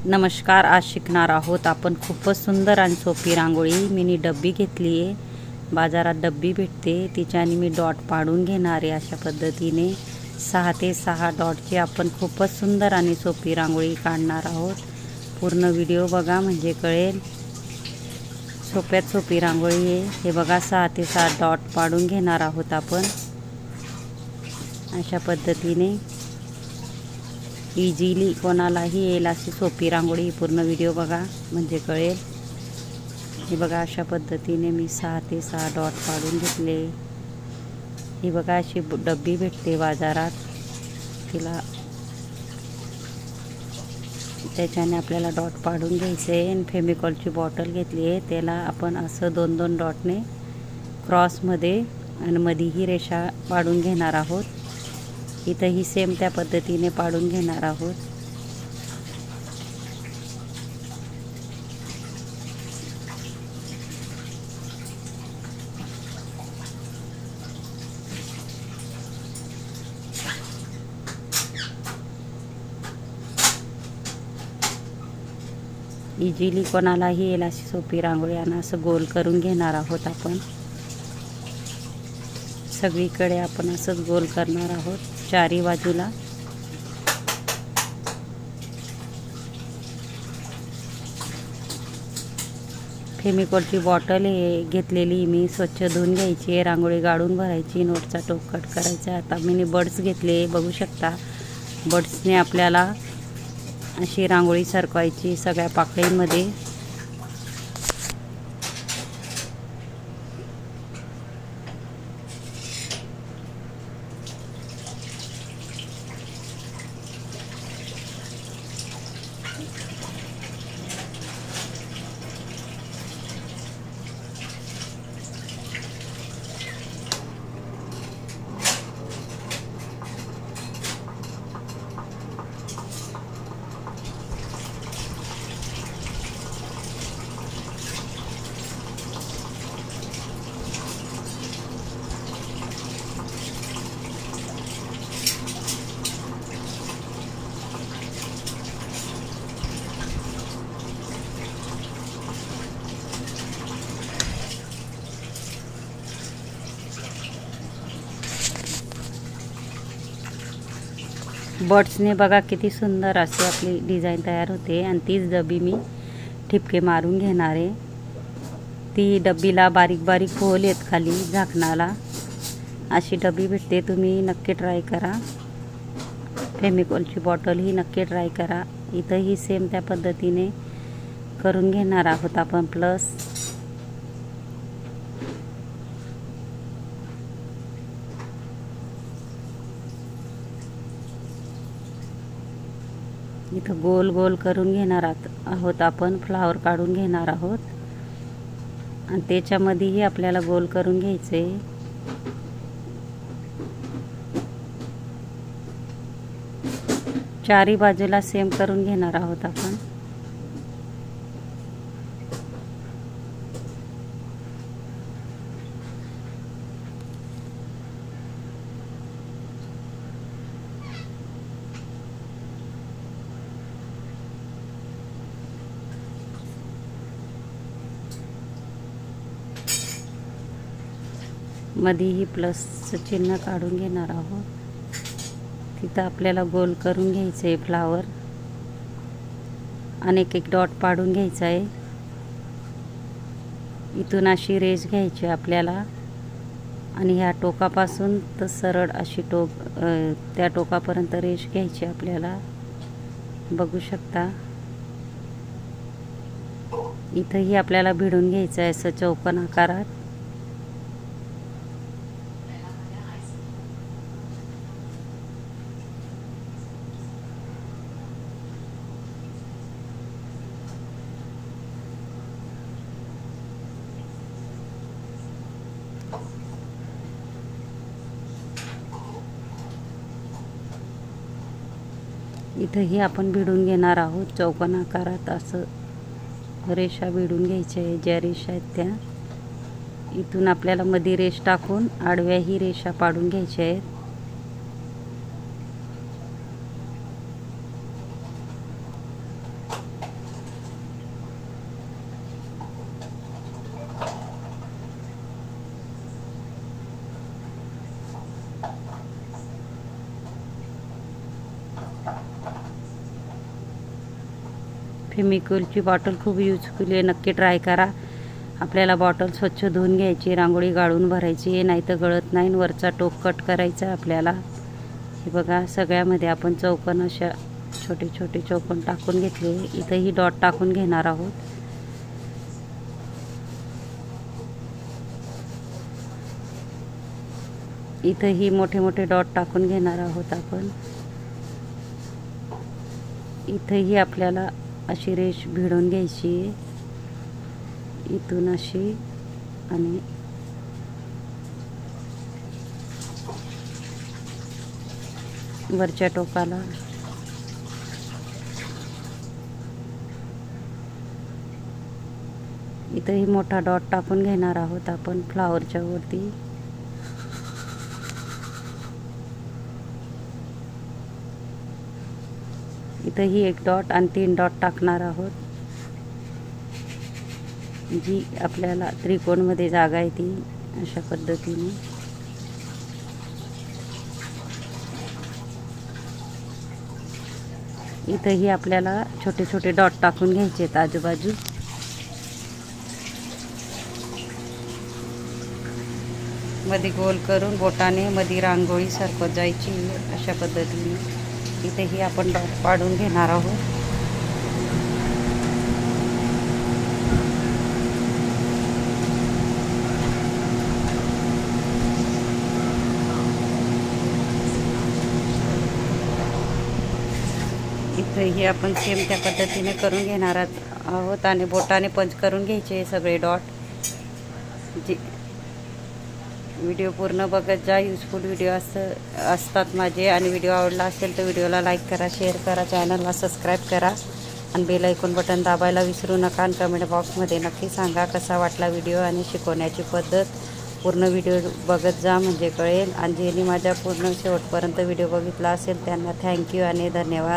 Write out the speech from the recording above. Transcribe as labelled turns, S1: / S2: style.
S1: नमस्कार, आज शिकणार आहोत आपण खूपच सुंदर आणि सोपी रांगोळी। मिनी डब्बी घेतली आहे, बाजारात डब्बी भेटते तिच्याने मी डॉट पाडून घेणार आहे। अशा पद्धतीने 6 ते 6 डॉटची आपण खूपच सुंदर आणि सोपी रांगोळी काढणार आहोत। पूर्ण व्हिडिओ बघा म्हणजे कळेल। सोप्यात सोपी रांगोळी आहे। हे बघा 6 ते 7 डॉट पाडून घेणार आहोत आपण अशा पद्धतीने। इझिली कोणालाही येईल अशी सोपी रांगोळी। पूर्ण व्हिडिओ बघा म्हणजे कळेल। हे बघा अशा पद्धतीने मी 6 ते 6 डॉट पाडून घेतले। ही बघा अशी डब्बी भेटते बाजारात, तिला त्याच्याने आपल्याला डॉट पाडून घ्यायचे। आणि फेविकॉलची बॉटल घेतली आहे, त्याला आपण असं 2-2 डॉटने क्रॉसमध्ये आणि मधीही रेषा पाडून घेणार आहोत। इथंही सेम त्या पद्धतीने पाडून घेणार आहोत। इझिली कोणालाही येईल अशी सोपी रांगोळी आणि असं गोल करून घेणार आहोत आपण। सगळीकडे आपण असंच गोल करणार आहोत चारी बाजूला। फेविकॉलची बॉटल घेतलेली मी स्वच्छ धुवून घ्यायची आहे, रांगोळी गाडून भरायची, नोटचा टोक कट करायचा। आता मी बर्ड्स घेतले, बघू शकता। बर्ड्सने आपल्याला अशी रांगोळी सरकवायची सगळ्या पाकळीमध्ये। बर्ड्सने बघा किती सुंदर अशी आपली डिझाईन तयार होते। आणि तीच डब्बी मी ठिपके मारून घेणार आहे। ती डब्बीला बारीक बारीक होल आहेत खाली झाकणाला, अशी डब्बी भेटते, तुम्ही नक्की ट्राय करा। फेविकॉलची बॉटल ही नक्की ट्राय करा। इथंही सेम त्या पद्धतीने करून घेणार आहोत आपण प्लस। इथं गोल गोल करून घेणार आहोत आपण, फ्लावर काढून घेणार आहोत आणि त्याच्यामध्येही आपल्याला गोल करून घ्यायचे। चारी बाजूला सेम करून घेणार आहोत आपण। मधीही प्लसचं चिन्ह काढून घेणार आहोत। तिथं आपल्याला गोल करून घ्यायचं आहे फ्लावर आणि एक डॉट पाडून घ्यायचा आहे। इथून अशी रेष घ्यायची आपल्याला आणि ह्या टोकापासून तर सरळ अशी त्या टोकापर्यंत रेष घ्यायची आपल्याला, बघू शकता। इथंही आपल्याला भिडून घ्यायचं आहे असं चौकोन आकारात। इथंही आपण भिडून घेणार आहोत चौकोन आकारात, असं रेषा भिडून घ्यायच्या आहे ज्या रेषा आहेत त्या। इथून आपल्याला मध्ये रेष टाकून आडव्या ही रेषा पाडून घ्यायच्या आहेत। फेमिक्विलची बॉटल खूप युजफुल आहे, नक्की ट्राय करा। आपल्याला बॉटल स्वच्छ धुवून घ्यायची, रांगोळी गाळून भरायची, नाही तर गळत नाही। वरचा टोक कट करायचा आपल्याला। हे बघा, सगळ्यामध्ये आपण चौकोन अशा छोटे छोटे चौकोन टाकून घेतले। इथं ही डॉट टाकून घेणार आहोत। इथं ही मोठे मोठे डॉट टाकून घेणार आहोत आपण। इथंही आपल्याला अशी रेष भिडून घ्यायची, इथून अशी आणि वरच्या टोकाला इथंही मोठा डॉट टाकून घेणार आहोत आपण फ्लावरच्या वरती। इथंही एक डॉट आणि 3 डॉट टाकणार आहोत, जी आपल्याला त्रिकोणमध्ये जागा आहे ती अशा पद्धतीने। इथंही आपल्याला छोटे छोटे डॉट टाकून घ्यायचे आहेत आजूबाजू। मध्ये गोल करून बोटाने मध्ये रांगोळी सरकत जायची अशा पद्धतीने। इथेही आपण डॉट पाडून घेणार आहोत। इथेही आपण सेम त्या पद्धतीने करून घेणार आहोत आणि बोटाने पंच करून घ्यायचे सगळे डॉट। व्हिडिओ पूर्ण बघत जा, युजफुल व्हिडिओ असतात माझे। आणि व्हिडिओ आवडला असेल तर व्हिडिओला लाईक करा, शेअर करा, चॅनलला सबस्क्राईब करा आणि बेल आयकॉन बटन दाबायला विसरू नका। आणि कमेंट बॉक्समध्ये नक्की सांगा कसा वाटला व्हिडिओ आणि शिकवण्याची पद्धत। पूर्ण व्हिडिओ बघत जा म्हणजे कळेल। आणि ज्यांनी माझ्या पूर्ण शेवटपर्यंत व्हिडिओ बघितला असेल त्यांना थँक्यू आणि धन्यवाद।